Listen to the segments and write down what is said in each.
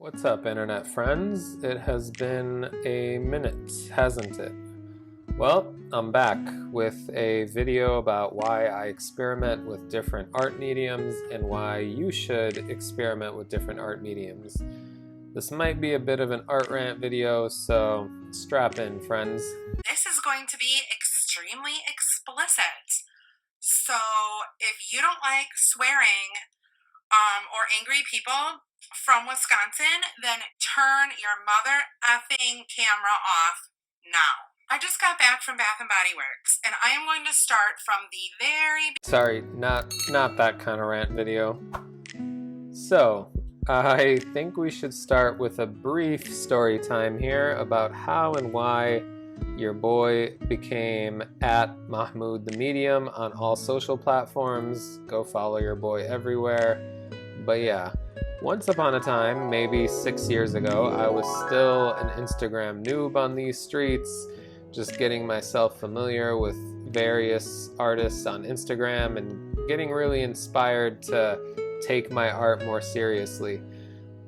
What's up, internet friends? It has been a minute, hasn't it? Well, I'm back with a video about why I experiment with different art mediums and why you should experiment with different art mediums. This might be a bit of an art rant video, so strap in, friends. This is going to be extremely explicit. So if you don't like swearing or angry people from Wisconsin, then turn your mother effing camera off now. I just got back from Bath and Body Works, and I am going to start from the very Sorry, not that kind of rant video. So, I think we should start with a brief story time here about how and why your boy became at MahmudTheMedium on all social platforms. Go follow your boy everywhere. But yeah, once upon a time, maybe 6 years ago, I was still an Instagram noob on these streets, just getting myself familiar with various artists on Instagram and getting really inspired to take my art more seriously.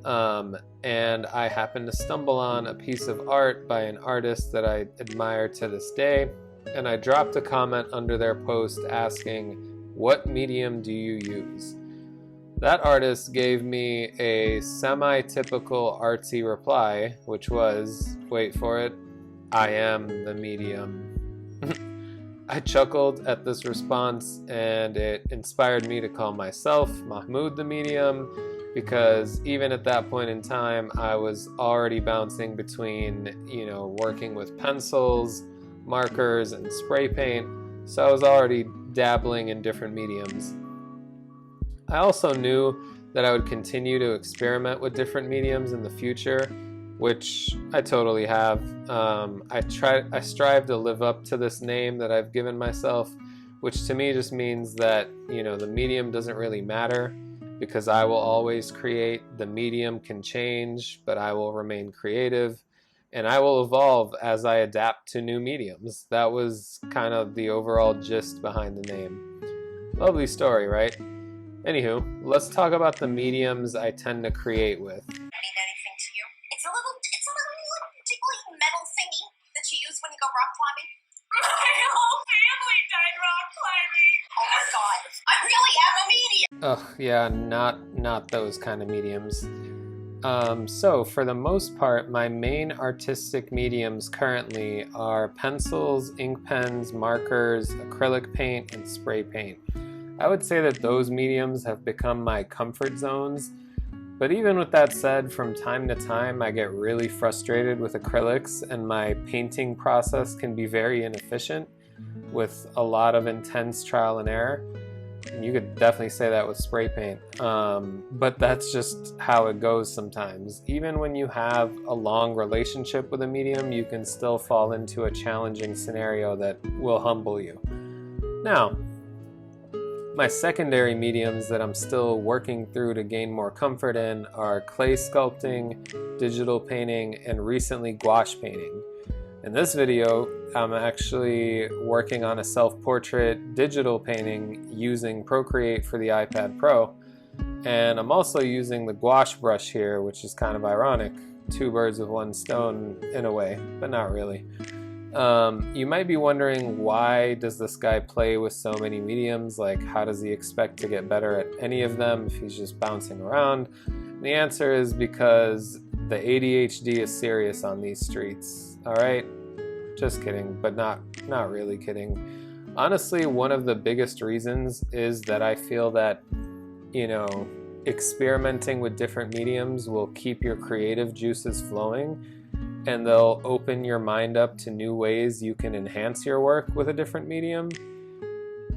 And I happened to stumble on a piece of art by an artist that I admire to this day, and I dropped a comment under their post asking, "What medium do you use?" That artist gave me a semi-typical artsy reply, which was, wait for it, "I am the medium." I chuckled at this response, and it inspired me to call myself Mahmud the Medium, because even at that point in time, I was already bouncing between, working with pencils, markers, and spray paint, so I was already dabbling in different mediums. I also knew that I would continue to experiment with different mediums in the future, which I totally have. I strive to live up to this name that I've given myself, which to me just means that, the medium doesn't really matter, because I will always create. The medium can change, but I will remain creative, and I will evolve as I adapt to new mediums. That was kind of the overall gist behind the name. Lovely story, right? Anywho, let's talk about the mediums I tend to create with. anything to you. It's a little particularly metal thingy that you use when you go rock climbing. My whole family died rock climbing. Oh my god, I really am a medium. Ugh, yeah, not those kind of mediums. So for the most part, my main artistic mediums currently are pencils, ink pens, markers, acrylic paint, and spray paint. I would say that those mediums have become my comfort zones, but even with that said, from time to time I get really frustrated with acrylics, and my painting process can be very inefficient with a lot of intense trial and error. And you could definitely say that with spray paint, but that's just how it goes sometimes. Even when you have a long relationship with a medium, you can still fall into a challenging scenario that will humble you. Now, my secondary mediums that I'm still working through to gain more comfort in are clay sculpting, digital painting, and recently gouache painting. In this video, I'm actually working on a self-portrait digital painting using Procreate for the iPad Pro, and I'm also using the gouache brush here, which is kind of ironic. Two birds with one stone in a way, but not really. You might be wondering, why does this guy play with so many mediums? Like, how does he expect to get better at any of them if he's just bouncing around? And the answer is because the ADHD is serious on these streets. Alright? Just kidding, but not really kidding. Honestly, one of the biggest reasons is that I feel that, experimenting with different mediums will keep your creative juices flowing, and they'll open your mind up to new ways you can enhance your work with a different medium.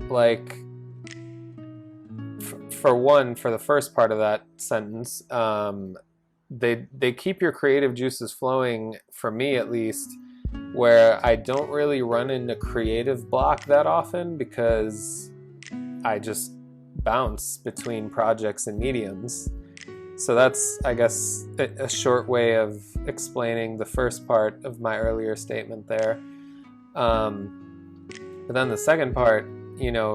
Like, for the first part of that sentence, they keep your creative juices flowing, for me at least, where I don't really run into creative block that often, because I just bounce between projects and mediums. So that's, I guess, a short way of explaining the first part of my earlier statement there. But then the second part,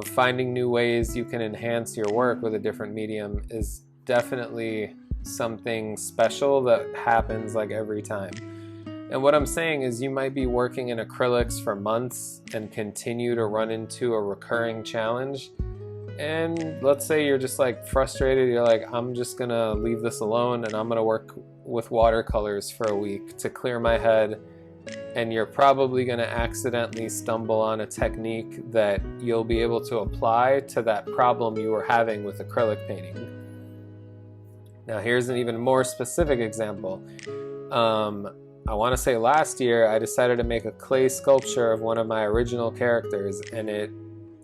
finding new ways you can enhance your work with a different medium is definitely something special that happens like every time. And what I'm saying is you might be working in acrylics for months and continue to run into a recurring challenge. And let's say you're just like frustrated, you're like, I'm just gonna leave this alone and I'm gonna work with watercolors for a week to clear my head. And you're probably gonna accidentally stumble on a technique that you'll be able to apply to that problem you were having with acrylic painting. Now here's an even more specific example. I want to say last year I decided to make a clay sculpture of one of my original characters, and it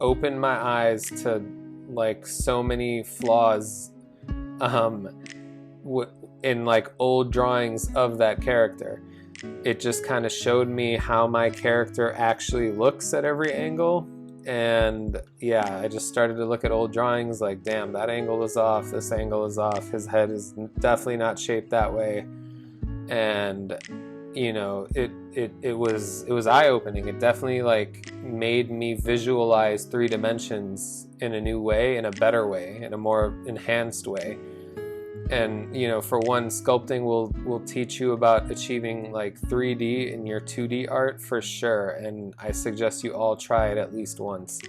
opened my eyes to like so many flaws in like old drawings of that character. It just kind of showed me how my character actually looks at every angle. And yeah, I just started to look at old drawings like, damn, that angle is off, this angle is off, his head is definitely not shaped that way. And you know, it was eye-opening. It definitely like made me visualize 3 dimensions in a new way, in a better way, in a more enhanced way. And you know, for one, sculpting will teach you about achieving like 3D in your 2D art for sure, and I suggest you all try it at least once.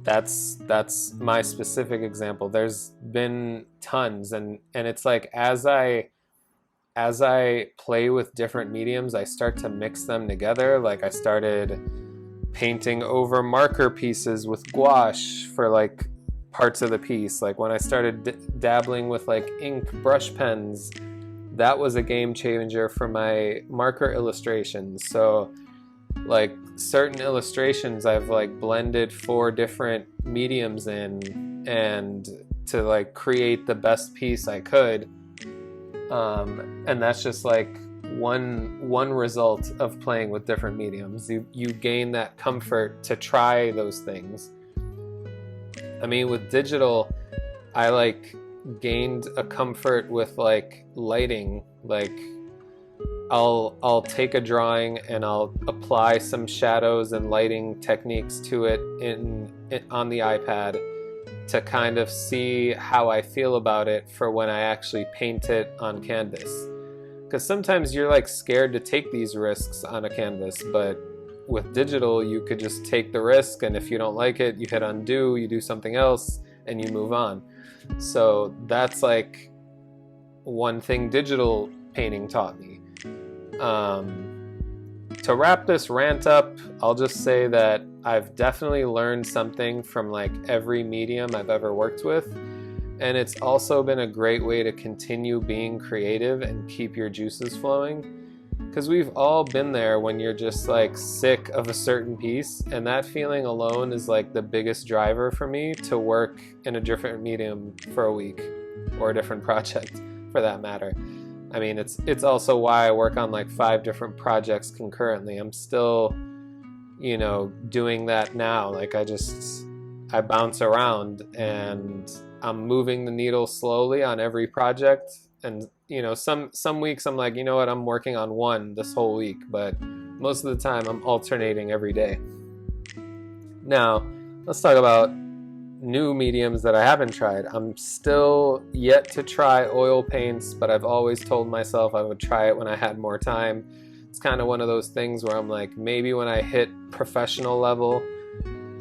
That's my specific example. There's been tons, and it's like as I play with different mediums, I start to mix them together. Like I started painting over marker pieces with gouache for like parts of the piece. Like when I started dabbling with like ink brush pens, that was a game changer for my marker illustrations. So like certain illustrations I've like blended 4 different mediums in and to like create the best piece I could. And that's just like one result of playing with different mediums. You gain that comfort to try those things. I mean, with digital, I like gained a comfort with like lighting. Like I'll take a drawing and I'll apply some shadows and lighting techniques to it on the iPad to kind of see how I feel about it for when I actually paint it on canvas. Because sometimes you're like scared to take these risks on a canvas, but with digital you could just take the risk, and if you don't like it, you hit undo, you do something else, and you move on. So that's like one thing digital painting taught me. To wrap this rant up, I'll just say that I've definitely learned something from like every medium I've ever worked with, and it's also been a great way to continue being creative and keep your juices flowing. Because we've all been there when you're just like sick of a certain piece, and that feeling alone is like the biggest driver for me to work in a different medium for a week, or a different project for that matter. I mean, it's also why I work on like 5 different projects concurrently. I'm still, you know, doing that now. Like I bounce around and I'm moving the needle slowly on every project. And you know, some weeks I'm like, you know what, I'm working on one this whole week, but most of the time I'm alternating every day. Now, let's talk about new mediums that I haven't tried. I'm still yet to try oil paints, but I've always told myself I would try it when I had more time. It's kind of one of those things where I'm like, maybe when I hit professional level,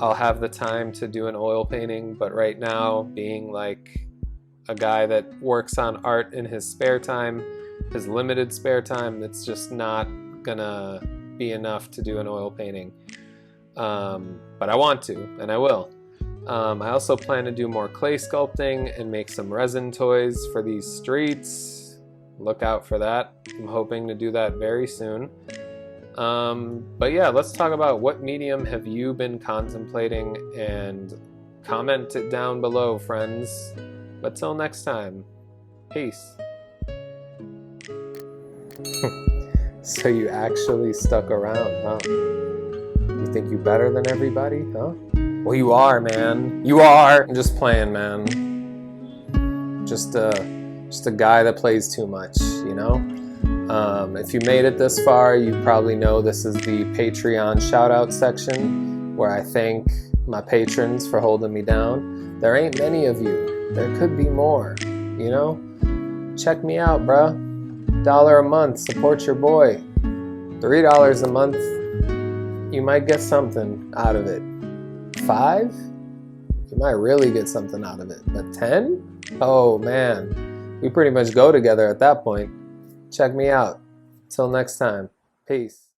I'll have the time to do an oil painting, but right now, being like a guy that works on art in his spare time, his limited spare time, it's just not gonna be enough to do an oil painting. But I want to, and I will. I also plan to do more clay sculpting and make some resin toys for these streets. Look out for that. I'm hoping to do that very soon. But yeah, let's talk about what medium have you been contemplating, and comment it down below, friends. But till next time, peace. So you actually stuck around, huh? You think you better than everybody, huh? Well, you are, man. You are. I'm just playing, man. Just a guy that plays too much, you know? If you made it this far, you probably know this is the Patreon shout-out section, where I thank my patrons for holding me down. There ain't many of you. There could be more. you know? Check me out, bruh. $1 a month, support your boy. $3 a month, you might get something out of it. 5? You might really get something out of it. But 10? Oh man, we pretty much go together at that point. Check me out. Till next time, peace.